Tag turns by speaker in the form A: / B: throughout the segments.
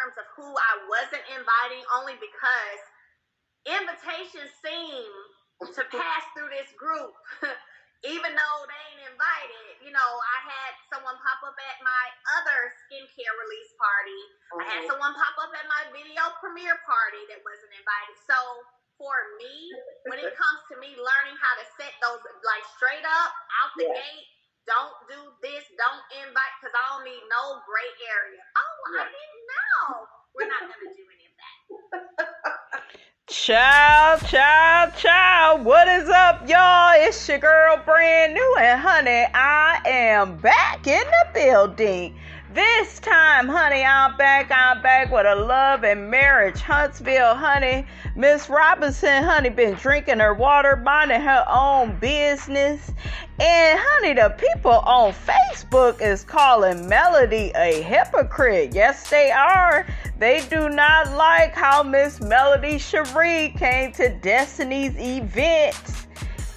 A: terms of who I wasn't inviting, only because invitations seem to pass through this group. Even though they ain't invited, I had someone pop up at my other skincare release party. Mm-hmm. I had someone pop up at my video premiere party that wasn't invited. So for me, when it comes to me learning how to set those, like, straight up, out the gate, don't do this, don't invite, because I don't need no gray area. Oh, I didn't know. We're not going to do any of that.
B: Child, what is up, y'all? It's your girl, Brand New, and honey, I am back in the building. This time, honey, I'm back with a love and marriage Huntsville, honey. Miss Robinson, honey, been drinking her water, minding her own business. And, honey, the people on Facebook is calling Melody a hypocrite. Yes, they are. They do not like how Miss Melody Cherie came to Destiny's event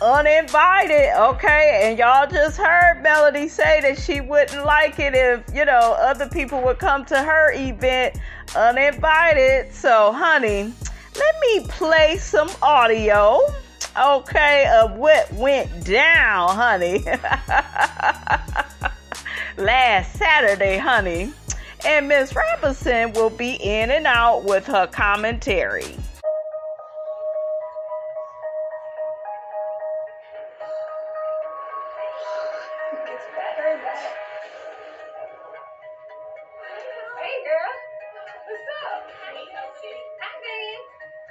B: uninvited, okay? And y'all just heard Melody say that she wouldn't like it if, other people would come to her event uninvited. So, honey, let me play some audio, okay, of what went down, honey, last Saturday, honey. And Miss Robinson will be in and out with her commentary.
C: Hey girl, what's up? Hi, man.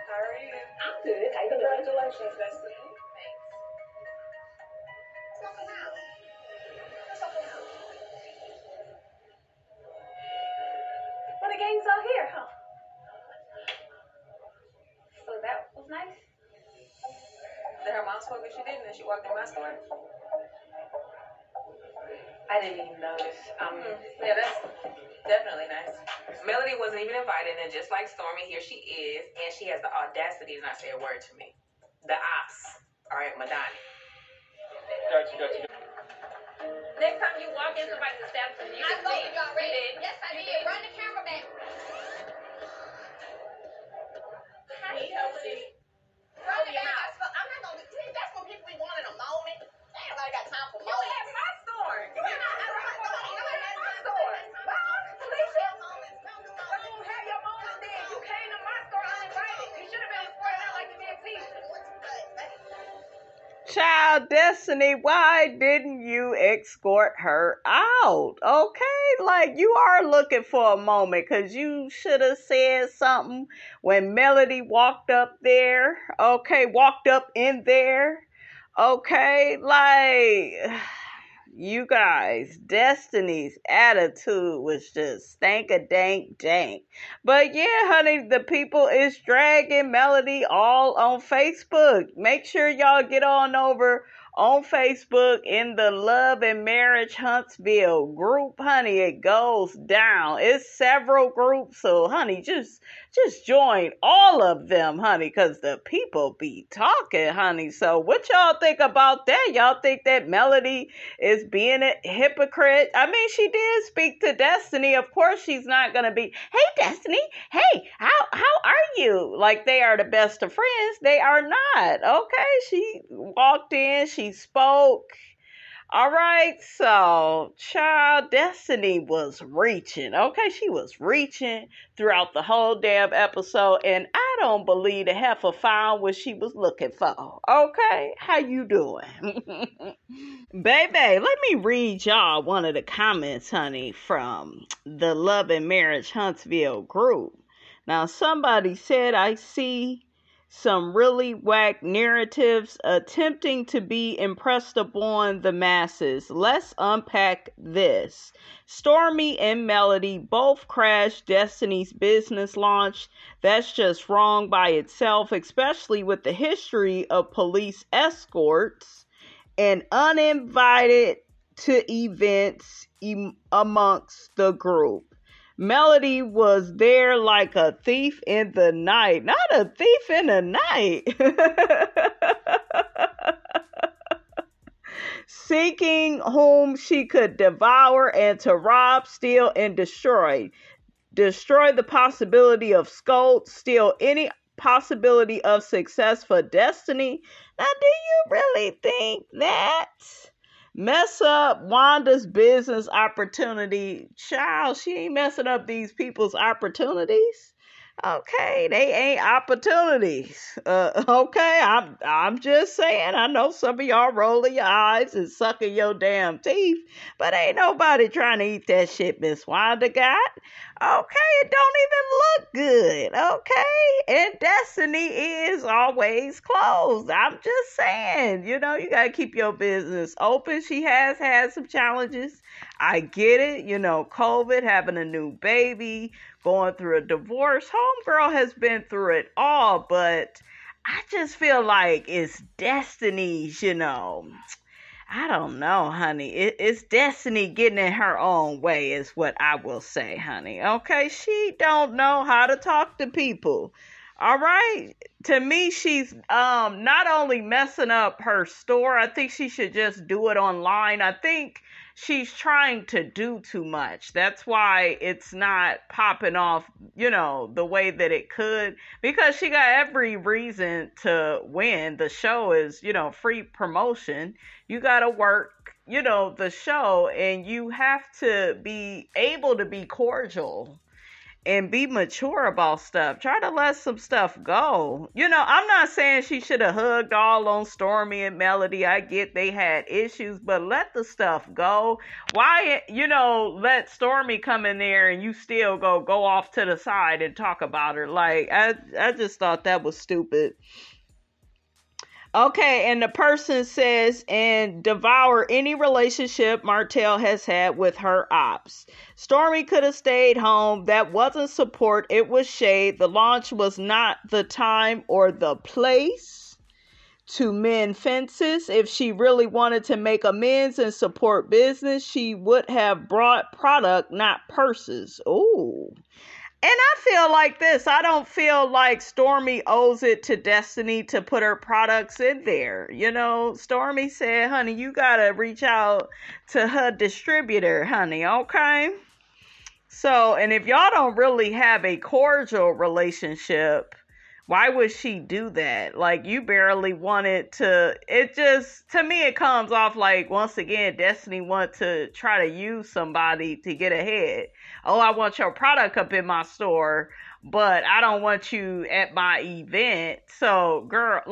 C: How are you? I'm good. Congratulations, Destiny. Thanks. What's up now? Well, the gang's all here, huh? So that was nice. Did her mom spoke, but she didn't, and she walked in my store? I didn't even notice. Yeah, that's definitely nice. Melody wasn't even invited, and just like Stormy, here she is, and she has the audacity to not say a word to me. The ops are at Madani. Gotcha. Next time you walk in somebody's establishment, you can see it. I told you already. Yes, I did. Run the camera back. Hi, Chelsea. Run the camera. I'm not going to do that's what people be wanting a moment. Ain't nobody got time for moments. You have my store. You have my store. Felicia, don't have your moments then. You came to my store uninvited. You should have been reporting out like you did Tisha.
B: Child, Destiny, why didn't you escort her out? Okay, like, you are looking for a moment, because you should have said something when Melody walked up there. Okay, walked up in there. Okay, like, you guys, Destiny's attitude was just stank-a-dank-dank. But yeah, honey, the people is dragging Melody all on Facebook. Make sure y'all get on over on Facebook in the Love and Marriage Huntsville group, honey. It goes down. It's several groups, so honey, just join all of them, honey, because the people be talking, honey. So what y'all think about that? Y'all think that Melody is being a hypocrite? I mean, she did speak to Destiny. Of course, she's not going to be, hey, Destiny, hey, how are you? Like, they are the best of friends. They are not. Okay, she walked in, she spoke. All right, so child, Destiny was reaching. Okay, she was reaching throughout the whole damn episode, and I don't believe the heifer found what she was looking for. Okay, how you doing? Baby, let me read y'all one of the comments, honey, from the Love and Marriage Huntsville group. Now, somebody said, I see some really whack narratives attempting to be impressed upon the masses. Let's unpack this. Stormy and Melody both crashed Destiny's business launch. That's just wrong by itself, especially with the history of police escorts and uninvited to events amongst the group. Melody was there like a thief in the night. Not a thief in the night. Seeking whom she could devour and to rob, steal, and destroy. destroy the possibility of scope, steal any possibility of success for Destiny. Now, do you really think that? Mess up Wanda's business opportunity. Child, she ain't messing up these people's opportunities. Okay, they ain't opportunities. Okay, I'm just saying. I know some of y'all rolling your eyes and sucking your damn teeth, but ain't nobody trying to eat that shit Miss Wanda got. Okay, it don't even look good. Okay, and Destiny is always closed. I'm just saying, you gotta keep your business open. She has had some challenges. I get it. COVID, having a new baby, going through a divorce. Homegirl has been through it all, but I just feel like it's Destiny's, I don't know, honey. It's Destiny getting in her own way is what I will say, honey. Okay, she don't know how to talk to people. All right. To me, she's not only messing up her store, I think she should just do it online. I think she's trying to do too much. That's why it's not popping off, the way that it could, because she got every reason to win. The show is, free promotion. You got to work, the show, and you have to be able to be cordial and be mature about stuff. Try to let some stuff go. I'm not saying she should have hugged all on Stormy and Melody. I get they had issues, but let the stuff go. Why, let Stormy come in there and you still go off to the side and talk about her? Like, I just thought that was stupid. Okay, and the person says, and devour any relationship Martell has had with her ops. Stormy could have stayed home. That wasn't support. It was shade. The launch was not the time or the place to mend fences. If she really wanted to make amends and support business, she would have brought product, not purses. Ooh. And I feel like this. I don't feel like Stormy owes it to Destiny to put her products in there. Stormy said, honey, you got to reach out to her distributor, honey, okay? So, and if y'all don't really have a cordial relationship, why would she do that? Like, you barely wanted to, to me, it comes off like, once again, Destiny wants to try to use somebody to get ahead. Oh, I want your product up in my store, but I don't want you at my event. So, girl,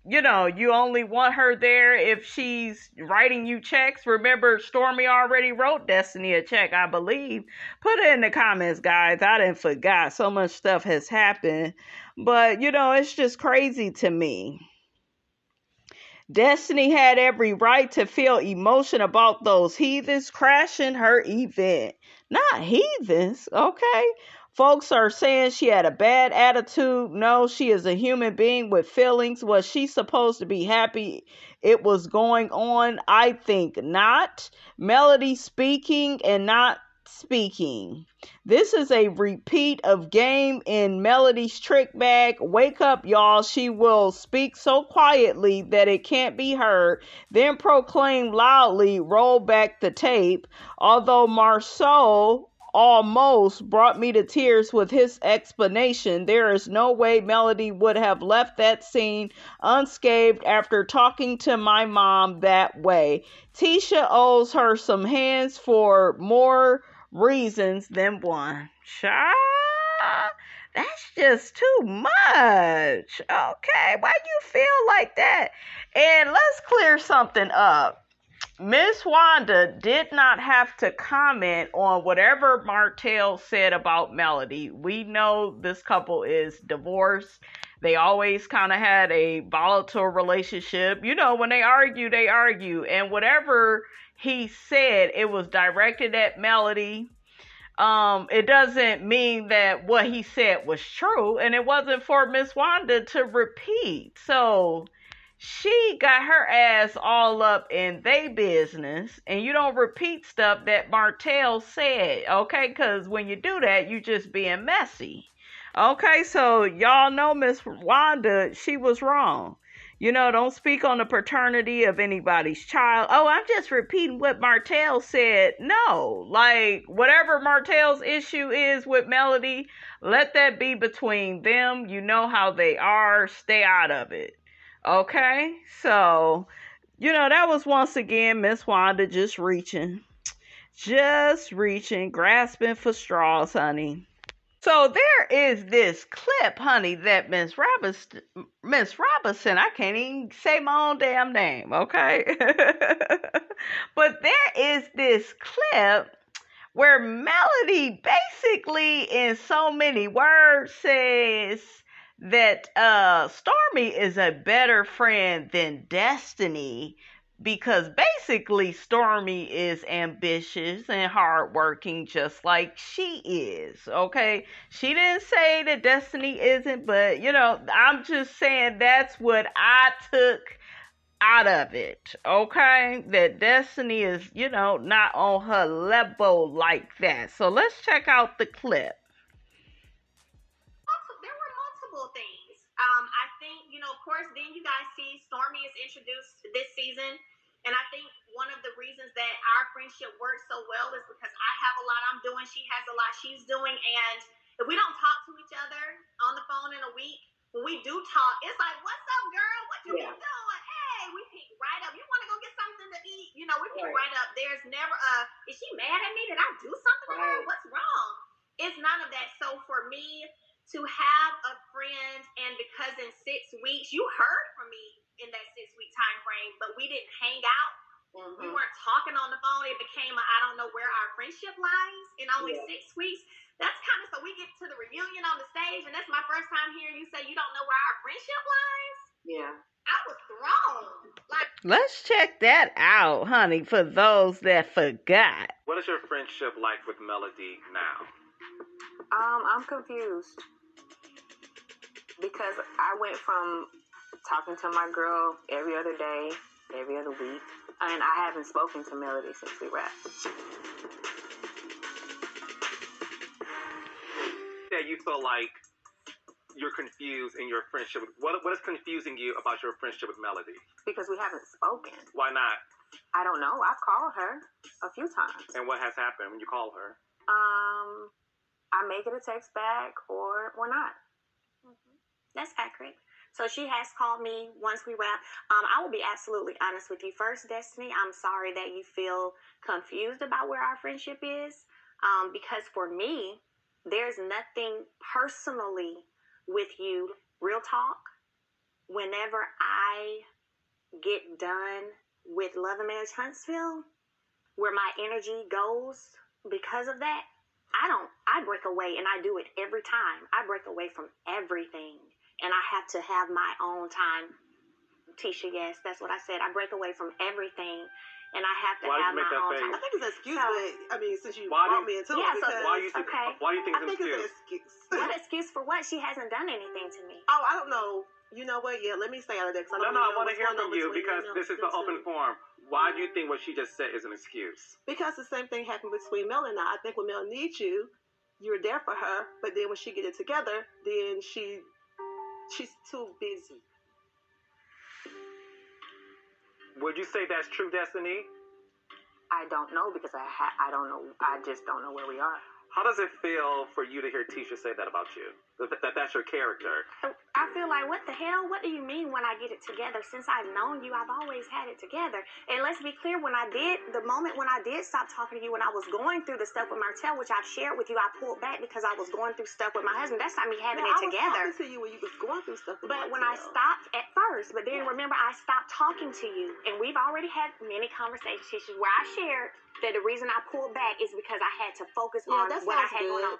B: you only want her there if she's writing you checks. Remember, Stormy already wrote Destiny a check, I believe. Put it in the comments, guys. I didn't forgot. So much stuff has happened. But, it's just crazy to me. Destiny had every right to feel emotion about those heathens crashing her event. Not heathens, okay? Folks are saying she had a bad attitude. No, she is a human being with feelings. Was she supposed to be happy it was going on? I think not. Melody speaking and not speaking. This is a repeat of game in Melody's trick bag. Wake up, y'all. She will speak so quietly that it can't be heard, then proclaim loudly, roll back the tape. Although Marceau almost brought me to tears with his explanation, there is no way Melody would have left that scene unscathed after talking to my mom that way. Tisha owes her some hands for more reasons than one. Child, that's just too much. Okay, why you feel like that? And let's clear something up. Miss Wanda did not have to comment on whatever Martell said about Melody. We know this couple is divorced. They always kind of had a volatile relationship. When they argue. And whatever he said, it was directed at Melody. It doesn't mean that what he said was true. And it wasn't for Miss Wanda to repeat. So she got her ass all up in they business, and you don't repeat stuff that Martell said, okay? Because when you do that, you just being messy. Okay, so y'all know Miss Wanda, she was wrong. Don't speak on the paternity of anybody's child. Oh, I'm just repeating what Martell said. No, like whatever Martell's issue is with Melody, let that be between them. You know how they are. Stay out of it. Okay? So, that was once again Miss Wanda just reaching, grasping for straws, honey. So there is this clip, honey, that Miss Robinson, I can't even say my own damn name, okay? But there is this clip where Melody basically, in so many words, says that Stormy is a better friend than Destiny, because basically Stormy is ambitious and hardworking just like she is, okay? She didn't say that Destiny isn't, but, I'm just saying that's what I took out of it, okay? That Destiny is, not on her level like that. So let's check out the clip.
A: There were multiple things. I think, of course, then you guys see Stormy is introduced this season. And I think one of the reasons that our friendship works so well is because I have a lot I'm doing, she has a lot she's doing, and if we don't talk to each other on the phone in a week, when we do talk, it's like, what's up, girl? What you been doing? Hey, we pick right up. You want to go get something to eat? We pick right up. There's never is she mad at me? Did I do something to her? What's wrong? It's none of that. So for me to have a friend, and because in 6 weeks, you heard from me in that 6-week time frame, but we didn't hang out. We weren't talking on the phone. It became I don't know where our friendship lies in only 6 weeks. That's kind of, so we get to the reunion on the stage, and that's my first time hearing you say you don't know where our friendship lies.
D: Yeah.
A: I was thrown.
B: Let's check that out, honey, for those that forgot.
E: What is your friendship like with Melody now?
D: I'm confused because I went from talking to my girl every other day, every other week, and I haven't spoken to Melody since we wrapped.
E: Yeah, you feel like you're confused in your friendship. What is confusing you about your friendship with Melody?
D: Because we haven't spoken.
E: Why not?
D: I don't know. I've called her a few times.
E: And what has happened when you call her?
D: I may get a text back or not.
A: That's accurate. So she has called me once we wrap. I will be absolutely honest with you. First, Destiny, I'm sorry that you feel confused about where our friendship is. Because for me, there's nothing personally with you. Real talk. Whenever I get done with Love and Marriage Huntsville, where my energy goes because of that, I break away, and I do it every time. I break away from everything. And I have to have my own time. Tisha, yes, that's what I said. I break away from everything, and I have to have my own time.
D: I think it's an excuse, but I mean, since you brought me into it,
E: why do you think it's an excuse?
A: What excuse for what? She hasn't done anything to me.
D: Oh, I don't know. You know what? Yeah, let me stay out of that.
E: No, I want to hear from you because this is the open forum. Why do you think what she just said is an excuse? Because
D: the same thing happened between Mel and I. I think when Mel needs you, you're there for her, but then when she get it together, then she's too busy.
E: Would you say that's true, Destiny?
D: I don't know because I don't know. I just don't know where we are.
E: How does it feel for you to hear Tisha say that about you? That's your character.
A: I feel like, what the hell? What do you mean when I get it together? Since I've known you, I've always had it together. And let's be clear, the moment when I did stop talking to you, when I was going through the stuff with Martell, which I've shared with you, I pulled back because I was going through stuff with my husband. That's not me having it together.
D: I was talking to you when you was going through stuff with
A: But when I stopped at first, but then remember, I stopped talking to you. And we've already had many conversations where I shared that the reason I pulled back is because I had to focus on what I had going on.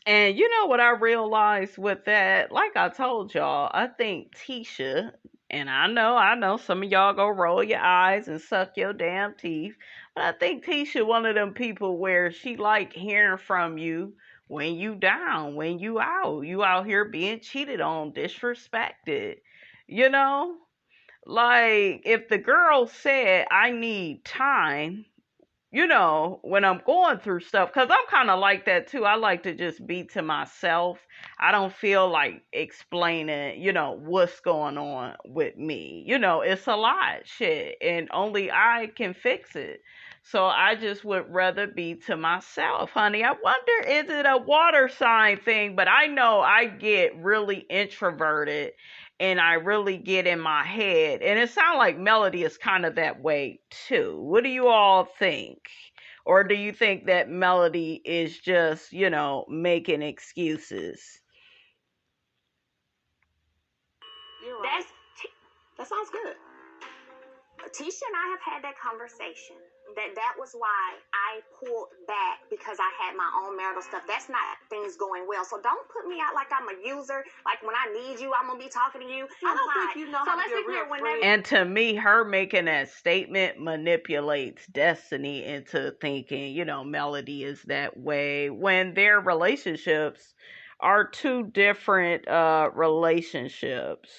B: And you know what I realized with that? Like I told y'all, I think Tisha, and I know some of y'all go roll your eyes and suck your damn teeth, but I think Tisha one of them people where she like hearing from you when you down, when you out here being cheated on, disrespected, Like, if the girl said, I need time, when I'm going through stuff, because I'm kind of like that too. I like to just be to myself. I don't feel like explaining, what's going on with me. It's a lot, shit, and only I can fix it. So I just would rather be to myself, honey. I wonder, is it a water sign thing? But I know I get really introverted and I really get in my head. And it sounds like Melody is kind of that way too. What do you all think? Or do you think that Melody is just, making excuses?
D: You're right. That sounds good.
A: Tisha and I have had that conversation. That was why I pulled back, because I had my own marital stuff. That's not things going well. So don't put me out like I'm a user. Like when I need you, I'm gonna be talking to you.
D: I don't think you know how to be a real friend.
B: And to me, her making that statement manipulates Destiny into thinking, Melody is that way, when their relationships are two different relationships.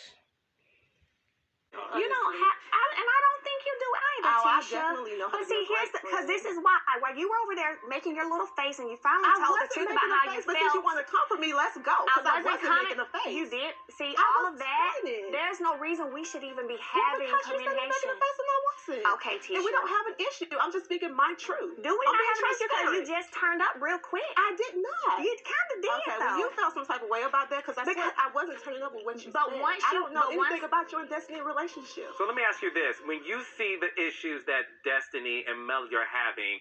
A: You don't have, and I don't think you do either,
D: I
A: Tisha.
D: definitely know how
A: But
D: to be
A: see,
D: a great
A: because
D: friend.
A: this is why, while you were over there making your little face and you finally told the truth about how you felt.
D: But since you want to comfort me, let's go. Because I wasn't making a face.
A: You did. See,
D: I
A: all
D: was
A: of that,
D: explaining.
A: there's no reason we should even be having
D: Because you said
A: communication.
D: you're making a face and I wasn't.
A: Okay, Tisha.
D: And we don't have an issue. I'm just speaking my truth.
A: Do we not have an issue because you just turned up real quick?
D: I did not.
A: You kind of did,
D: Okay,
A: though.
D: well, you felt some type of way about that because I said I wasn't turning up with what you
A: But
D: said.
A: once
D: I
A: you-
D: don't know
A: but
D: anything
A: once-
D: about your and Destiny relationship.
E: So let me ask you this. When you see the issues that Destiny and Melody are having,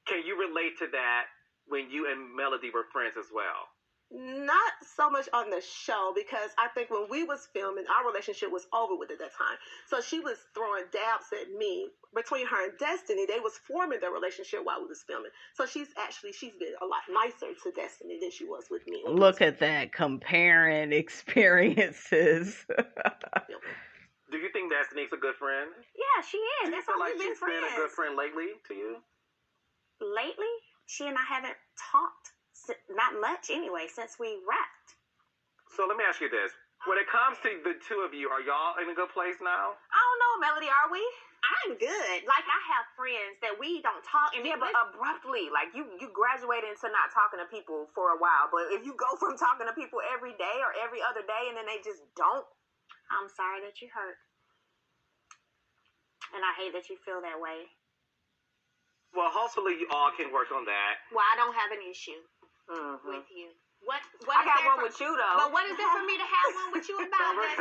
E: can you relate to that when you and Melody were friends as well?
D: Not so much on the show, because I think when we was filming, our relationship was over with at that time. So she was throwing dabs at me. Between her and Destiny, they was forming their relationship while we was filming. So she's been a lot nicer to Destiny than she was with me.
B: Look at that, comparing experiences.
E: Do you think Destiny's a good friend?
A: Yeah, she is.
E: Do you
A: That's
E: feel
A: why
E: like
A: we've been
E: she's been
A: friends.
E: a good friend lately to you?
A: Lately, she and I haven't talked not much anyway since we wrapped.
E: So let me ask you this. When it comes to the two of you, are y'all in a good place now?
A: I don't know, Melody, are we? I'm good. Like, I have friends that we don't talk. And
C: Yeah, but abruptly, like you graduated into not talking to people for a while. But if you go from talking to people every day or every other day and then they just don't,
A: I'm sorry that you hurt. And I hate that you feel that way.
E: Well, hopefully you all can work on that.
A: Well, I don't have an issue with you. What
C: I
A: is
C: got
A: there
C: one with you though.
A: But what is it for me to have one with you about that?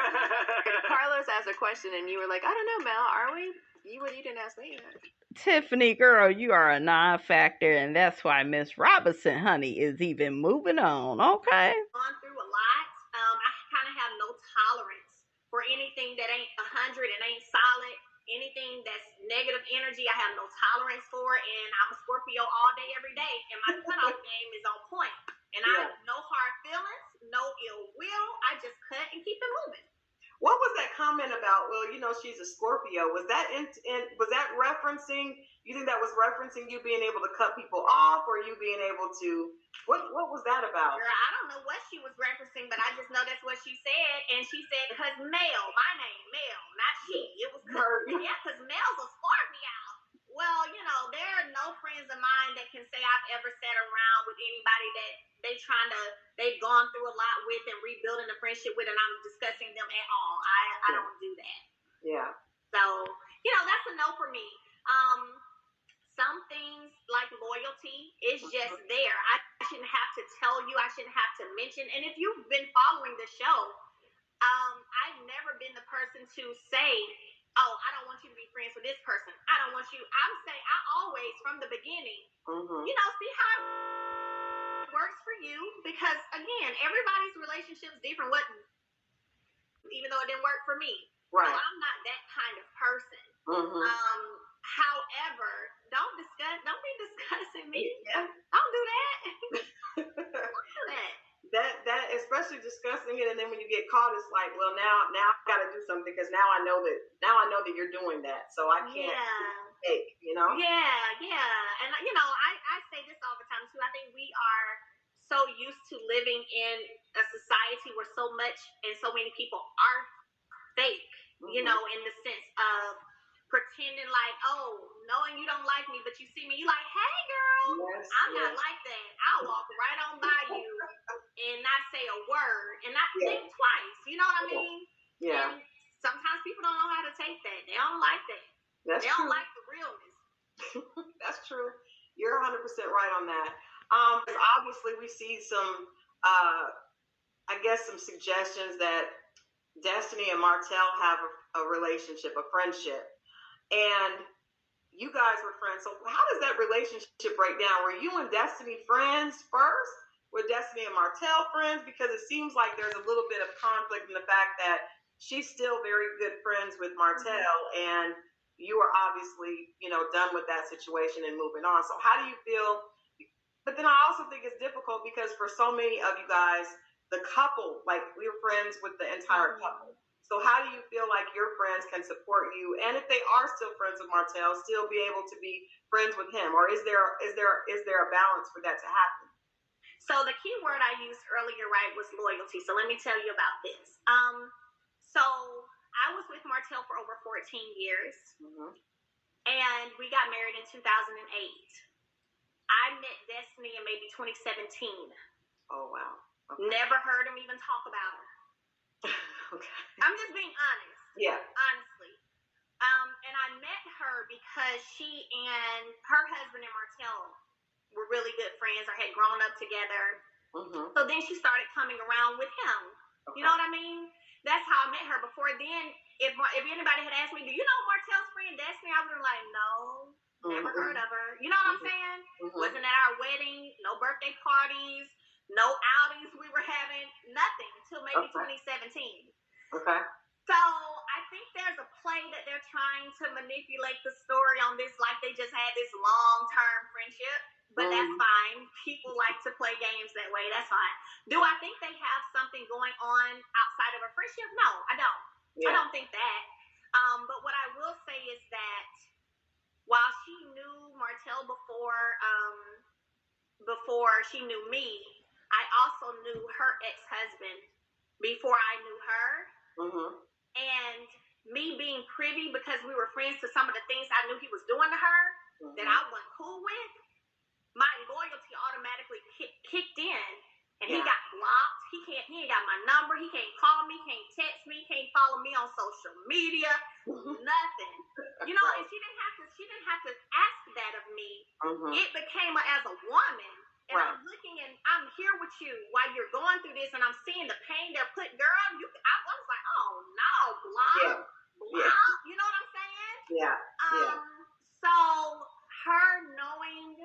F: Carlos asked a question and you were like, I don't know, Mel, are we? You didn't ask me that.
B: Tiffany, girl, you are a non-factor, and that's why Miss Robinson, honey, is even moving on. Okay.
A: Gone through a lot. I kind of have no tolerance for anything that ain't 100 and ain't solid. Anything that's negative energy, I have no tolerance for. And I'm a Scorpio all day, every day. And my cutoff game is on point. And I have no hard feelings, no ill will. I just cut and keep it moving.
G: What was that comment about? Well, she's a Scorpio. Was that was that referencing? You think that was referencing you being able to cut people off, or you being able to? What was that about?
A: Girl, I don't know what she was referencing, but I just know that's what she said. And she said, "Cause Mel, my name Mel, not she. It was her. Yeah, cause Mel's a Scorpio." Well, there are no friends of mine that can say I've ever sat around with anybody that they've gone through a lot with and rebuilding a friendship with, and I'm discussing them at all. I don't do that.
G: Yeah.
A: So, that's a no for me. Some things like loyalty is just there. I shouldn't have to tell you. I shouldn't have to mention. And if you've been following the show, I've never been the person to say, oh, I don't want you to be friends with this person. I don't want you. I'm saying I always, from the beginning, see how it works for you. Because, again, everybody's relationship is different. Even though it didn't work for me.
G: Right.
A: So I'm not that kind of person. However, don't be discussing me.
G: Yeah.
A: Don't do that. Don't do that.
G: That especially discussing it, and then when you get caught, it's like, well, now I've got to do something because now I know that you're doing that, so I can't take,
A: Yeah, and I say this all the time too. I think we are so used to living in a society where so much and so many people are fake, in the sense of pretending like, oh, knowing you don't like me, but you see me, you like, hey, girl,
G: Yes,
A: I'm not like that. I'll walk right on by you and not say a word and not think twice. You know what I mean?
G: Yeah.
A: And sometimes people don't know how to take that. They don't like that.
G: That's
A: they don't
G: true.
A: like the realness.
G: That's true. You're 100% right on that. Obviously, we see some, I guess, some suggestions that Destiny and Martell have a relationship, a friendship, and you guys were friends. So how does that relationship break down? Were you and Destiny friends first? Were Destiny and Martell friends? Because it seems like there's a little bit of conflict in the fact that she's still very good friends with Martell, and you are obviously, done with that situation and moving on. So how do you feel? But then I also think it's difficult because for so many of you guys, the couple, like we were friends with the entire couple. So how do you feel like your friends can support you? And if they are still friends with Martell, still be able to be friends with him? Or is there a balance for that to happen?
A: So the key word I used earlier, right, was loyalty. So let me tell you about this. So I was with Martell for over 14 years, and we got married in 2008. I met Destiny in maybe 2017.
G: Oh, wow. Okay.
A: Never heard him even talk about her.
G: Okay.
A: I'm just being honest.
G: Yeah.
A: Honestly. And I met her because she and her husband and Martell were really good friends or had grown up together. So then she started coming around with him. Okay. You know what I mean? That's how I met her. Before then, if anybody had asked me, do you know Martell's friend Destiny? I would have been like, no, never heard of her. You know what I'm saying? Wasn't at our wedding, no birthday parties, no outings we were having, nothing until maybe 2017.
G: Okay.
A: So I think there's a play that they're trying to manipulate the story on this, like they just had this long-term friendship. But that's fine. People like to play games that way. That's fine. Do I think they have something going on outside of a friendship? No, I don't. Yeah. I don't think that. But what I will say is that while she knew Martell before she knew me, I also knew her ex-husband before I knew her. And me being privy, because we were friends, to some of the things I knew he was doing to her that I wasn't cool with, my loyalty automatically kicked in, and he got blocked. He ain't got my number. He can't call me, can't text me, can't follow me on social media, nothing. You know, and she didn't have to ask that of me. It became as a woman, and I'm looking and I'm here with you while you're going through this, and I'm seeing the pain they're putting. Girl, I was like, oh no, block. You know what I'm saying? So her knowing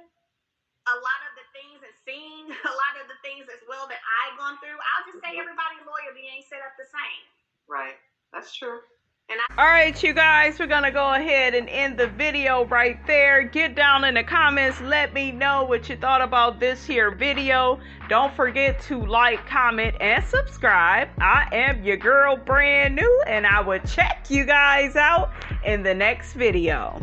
A: a lot of the things and seeing a lot of the things as well that I've gone through, I'll just say everybody's loyalty ain't set up the same.
G: Right. That's true.
B: All right, you guys, we're going to go ahead and end the video right there. Get down in the comments. Let me know what you thought about this here video. Don't forget to like, comment, and subscribe. I am your girl, Brand New, and I will check you guys out in the next video.